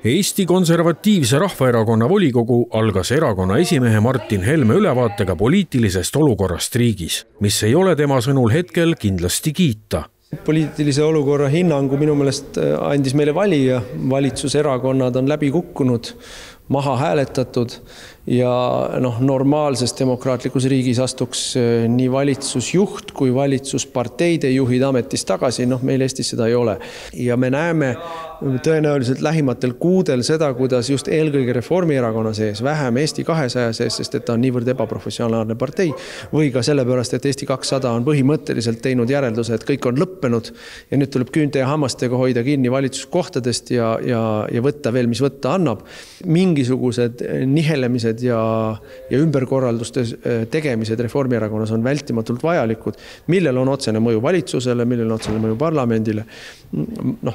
Eesti Konservatiivse Rahvaerakonna volikogu algas erakonna esimehe Martin Helme ülevaatega poliitilisest olukorrast riigis, mis ei ole tema sõnul hetkel kindlasti kiita. Poliitilise olukorra hinnangu minu meelest andis meile valija. Valitsuserakonnad on läbi kukkunud, maha hääletatud ja normaalses demokraatlikus riigis astuks nii valitsusjuht kui valitsusparteide juhid ametist tagasi. Meil Eestis seda ei ole. Ja me näeme tõenäoliselt lähimatel kuudel seda, kuidas just eelkõige Reformierakonna sees, vähem Eesti 200 sees, sest et ta on niivõrd ebaprofessionaalne partei, või ka sellepärast, et Eesti 200 on põhimõtteliselt teinud järelduse, et kõik on lõppenud ja nüüd tuleb küünte ja hammastega hoida kinni valitsuskohtadest ja võtta veel, mis võtta annab. Mingisugused nihelemised ja ümberkorralduste tegemised Reformierakonnas on vältimatult vajalikud, millel on otsene mõju valitsusele, millel on otsene mõju parlamendile.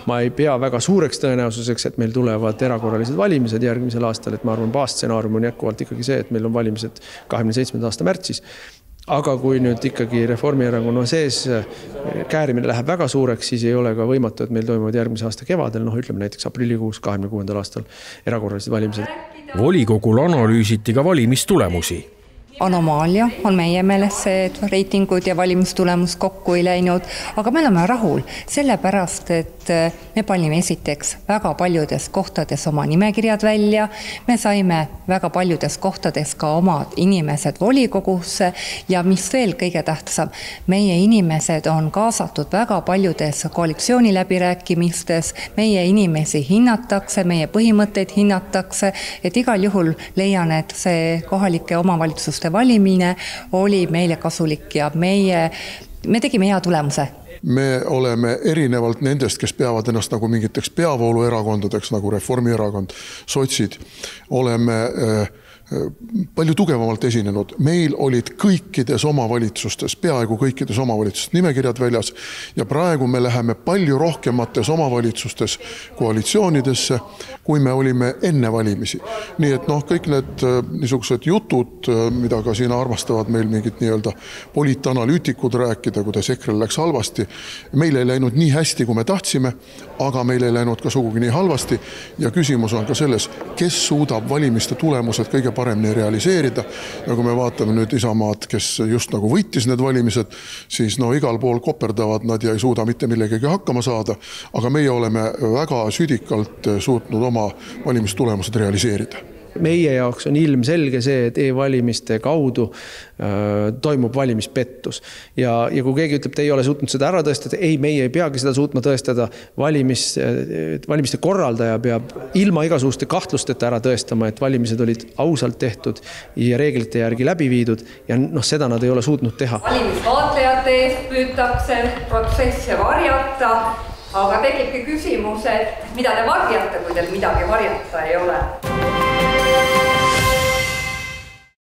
Ma ei pea väga suureks tõenäosuseks, et meil tulevad erakorralised valimised järgmisel aastal, et ma arvan, baasstsenaarium on jätkuvalt ikkagi see, et meil on valimised 27. aasta märtsis. Aga kui nüüd ikkagi Reformierakonna sees käärimine läheb väga suureks, siis ei ole ka võimatu, et meil toimuvad järgmise aasta kevadel, ütleme näiteks aprillikuus 26. aastal erakorralised valimised. Volikogul analüüsiti ka valimistulemusi. Anomaalia on meie meelest see, et reitingud ja valimistulemus kokku ei läinud, aga me oleme rahul sellepärast, et me panime esiteks väga paljudes kohtades oma nimekirjad välja, me saime väga paljudes kohtades ka omad inimesed volikogusse ja mis veel kõige tähtsam, meie inimesed on kaasatud väga paljudes koalitsiooni läbirääkimistes, meie inimesi hinnatakse, meie põhimõtteid hinnatakse, et igal juhul leian, et see kohalike omavalitsuste valimine oli meile kasulik ja me tegime hea tulemuse. Me oleme erinevalt nendest, kes peavad ennast nagu mingiteks peavooluerakondadeks, nagu Reformierakond, sotsid, oleme palju tugevamalt esinenud. Meil olid kõikides omavalitsustes, peaaegu kõikides omavalitsustes nimekirjad väljas ja praegu me läheme palju rohkemates omavalitsustes koalitsioonidesse, kui me olime enne valimisi. Nii et kõik need niisugused jutud, mida ka siin armastavad meil mingid nii-öelda poliitanalüütikud rääkida, kuidas EKRE läks halvasti, meil ei läinud nii hästi, kui me tahtsime, aga meil ei läinud ka sugugi nii halvasti ja küsimus on ka selles, kes suudab valimiste tulemused kõige paremini realiseerida. Ja kui me vaatame nüüd Isamaad, kes just nagu võitis need valimised, siis igal pool koperdavad nad ja ei suuda mitte millegagi hakkama saada, aga meie oleme väga südikalt suutnud oma valimistulemused realiseerida. Meie jaoks on ilmselge see, et e-valimiste kaudu toimub valimispettus. Ja kui keegi ütleb, et ei ole suutnud seda ära tõestada, ei, meie ei peagi seda suutma tõestada. Valimiste korraldaja peab ilma igasuguste kahtlusteta ära tõestama, et valimised olid ausalt tehtud ja reeglite järgi läbi viidud ja seda nad ei ole suutnud teha. Valimisvaatlejate eest püütakse protsesse varjata, aga tekibki küsimus, et mida te varjate, kui teil midagi varjata ei ole.